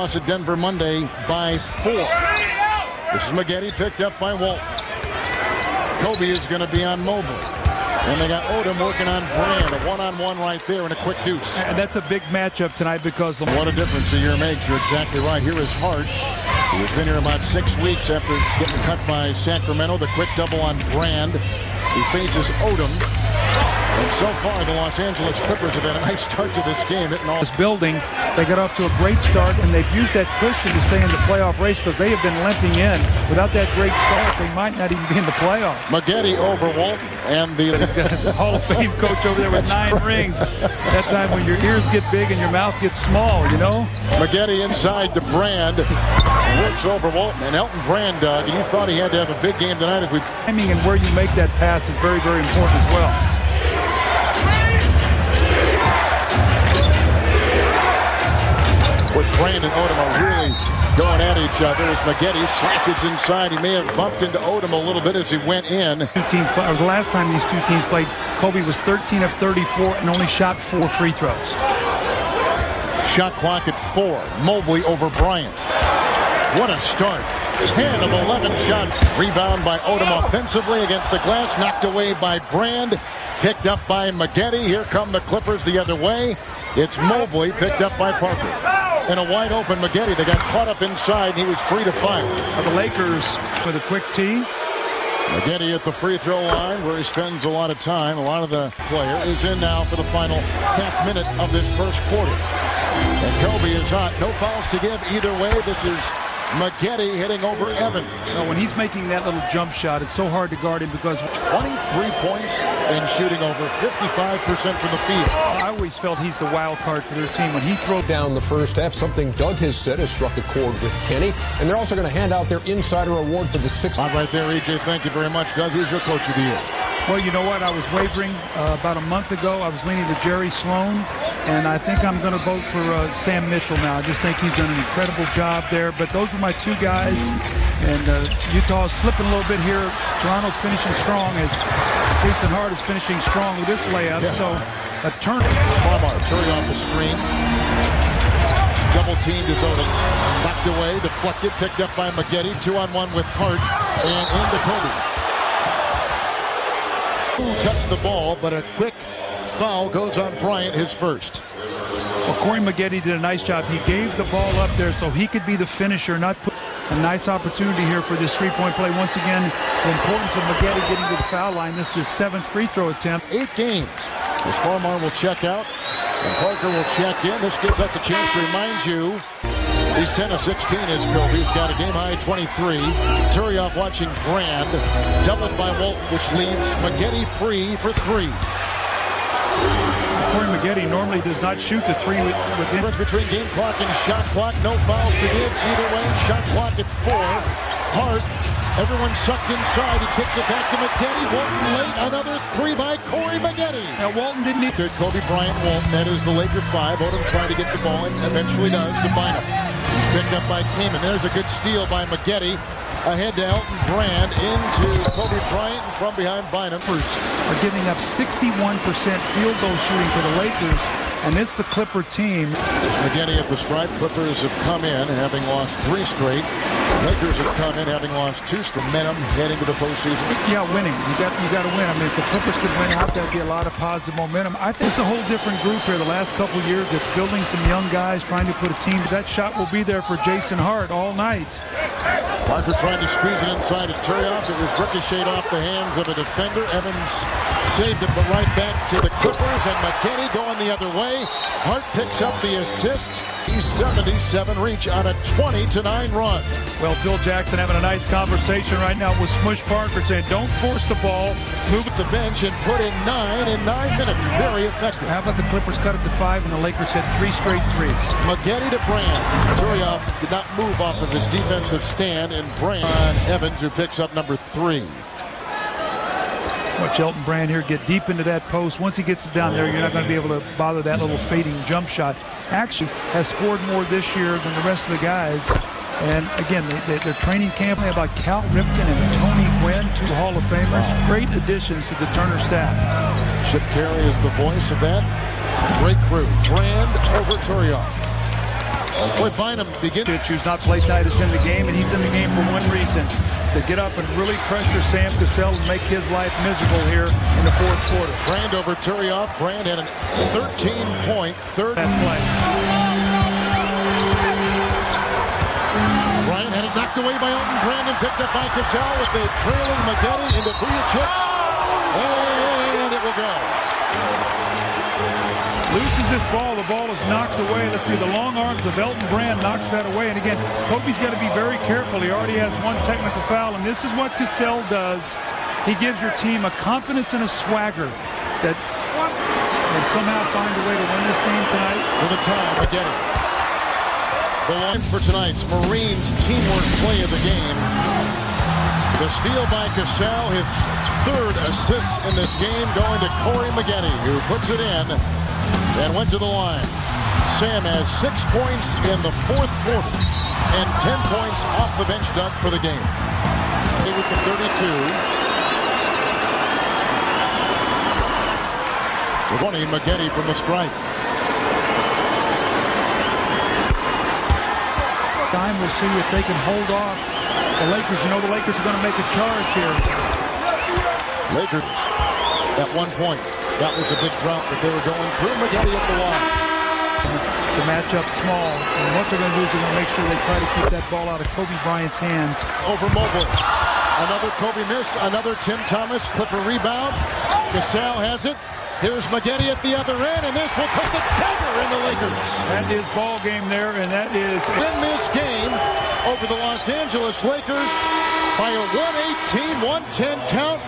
Loss at Denver Monday by 4. This is Maggette picked up by Walton. Kobe is going to be on Mobley. And they got Odom working on Brand. A one-on-one right there and a quick deuce. And that's a big matchup tonight because... What a difference a year makes. You're exactly right. Here is Hart, who has been here about 6 weeks after getting cut by Sacramento. The quick double on Brand. He faces Odom. And so far, the Los Angeles Clippers have had a nice start to this game. This building, they got off to a great start, and they've used that cushion to stay in the playoff race because they have been limping in. Without that great start, they might not even be in the playoffs. Maggette over Walton and the Hall of Fame coach over there with 9 rings. That time when your ears get big and your mouth gets small, you know? Maggette inside the Brand. Works over Walton. And Elton Brand, you thought he had to have a big game tonight. Timing and where you make that pass is very, very important as well. With Brand and Odom are really going at each other as Maggette slashes inside. He may have bumped into Odom a little bit as he went in. The last time these two teams played, Kobe was 13 of 34 and only shot 4 free throws. Shot clock at 4. Mobley over Bryant. What a start. 10 of 11 shot. Rebound by Odom offensively against the glass. Knocked away by Brand. Picked up by Maggette. Here come the Clippers the other way. It's Mobley picked up by Parker. And a wide open Maggette. They got caught up inside and he was free to fire. The Lakers with a quick tee. Maggette at the free throw line where he spends a lot of time. A lot of the player is in now for the final half minute of this first quarter. And Kobe is hot. No fouls to give either way. This is Maggette hitting over Evans. When he's making that little jump shot, it's so hard to guard him because 23 points and shooting over 55% from the field. I always felt he's the wild card for their team. When he throws down the first half, something Doug has said has struck a chord with Kenny, and they're also going to hand out their insider award for the 6th. Right there, EJ. Thank you very much, Doug. Who's your coach of the year? Well, you know what? I was wavering about a month ago. I was leaning to Jerry Sloan, and I think I'm going to vote for Sam Mitchell now. I just think he's done an incredible job there. But those were my 2 guys, and Utah's slipping a little bit here. Toronto's finishing strong as Jason Hart is finishing strong with this layup. Yeah. So a turn. Farmar, turning off the screen. Double teamed is Odom. Knocked away, deflected, picked up by Maggette. 2-on-1 with Hart, and into Kobe. Touched the ball, but a quick foul goes on Bryant, his first. Well, Corey Maggette did a nice job. He gave the ball up there so he could be the finisher, not put a nice opportunity here for this 3-point play. Once again, the importance of Maggette getting to the foul line. This is his 7th free throw attempt. 8 games. As Farmar will check out, and Parker will check in. This gives us a chance to remind you he's 10 of 16 is Kobe. He's got a game-high 23. Turioff watching Brand. Doubled by Walton, which leaves Maggette free for 3. Corey Maggette normally does not shoot the 3 with difference between game clock and shot clock. No fouls to give either way. Shot clock at 4. Hart, everyone sucked inside. He kicks it back to Maggette. Walton late. Another 3 by Corey Maggette. Now Walton didn't need good. Kobe Bryant, Walton. That is the Laker 5. Odom trying to get the ball and eventually does to Bynum. He's picked up by Kaman. There's a good steal by Maggette. Ahead to Elton Brand into Kobe Bryant and from behind Bynum. Are giving up 61% field goal shooting to the Lakers, and it's the Clipper team. There's Maggette at the stripe. Clippers have come in having lost 3 straight. Lakers have come in having lost 2 straight. Momentum heading to the postseason. Yeah, winning. You got to win. I mean, if the Clippers could win out, that'd be a lot of positive momentum. I think it's a whole different group here. The last couple years, it's building some young guys, trying to put a team. That shot will be there for Jason Hart all night. Parker trying to squeeze it inside at Turioff. It was ricocheted off the hands of a defender. Evans saved it, but right back to the Clippers, and Maggette going the other way. Hart picks up the assist. He's 77 reach on a 20-9 run. Well, Phil Jackson having a nice conversation right now with Smush Parker saying, don't force the ball. Move at the bench and put in 9 in 9 minutes. Very effective. How about the Clippers cut it to 5 and the Lakers hit 3 straight threes. Maggette to Brand. Turioff did not move off of his defensive stand, and Brand on Evans, who picks up number 3. Watch Elton Brand here get deep into that post. Once he gets it down there, you're not going to be able to bother that little fading jump shot. Actually has scored more this year than the rest of the guys. And again, their training camp about Cal Ripken and Tony Gwynn, 2 Hall of Famers. Great additions to the Turner staff. Chip Carey is the voice of that. Great crew. Brand over Turioff. Boy, Bynum begins. Who's not played tightest in the game, and he's in the game for one reason: to get up and really pressure Sam Cassell and make his life miserable here in the fourth quarter. Brand over Turioff. Brand had a 13-point third play. Bryant had it knocked away by Elton Brandon, picked up by Cassell with the trailing Maggette into Vujacic, and it will go. Loses this ball. The ball is knocked away. Let's see, the long arms of Elton Brand knocks that away. And again, Kobe's got to be very careful. He already has one technical foul, and this is what Cassell does. He gives your team a confidence and a swagger that will somehow find a way to win this game tonight. For the time, Maggette. The line for tonight's Marines teamwork play of the game. The steal by Cassell, his third assist in this game, going to Corey Maggette, who puts it in and went to the line. Sam has 6 points in the fourth quarter and 10 points off the bench dunk for the game. With the 32. With Maggette from the stripe. Time we'll see if they can hold off the Lakers. You know the Lakers are going to make a charge here. Lakers at 1 point. That was a big drop that they were going through. Maggette at the line. The matchup small. And what they're going to do is they're going to make sure they try to keep that ball out of Kobe Bryant's hands. Over Mobley. Another Kobe miss. Another Tim Thomas Clipper rebound. Cassell has it. Here's Maggette at the other end, and this will put the dagger in the Lakers. That is ball game there, and that is... Win this game over the Los Angeles Lakers by a 118-110 count.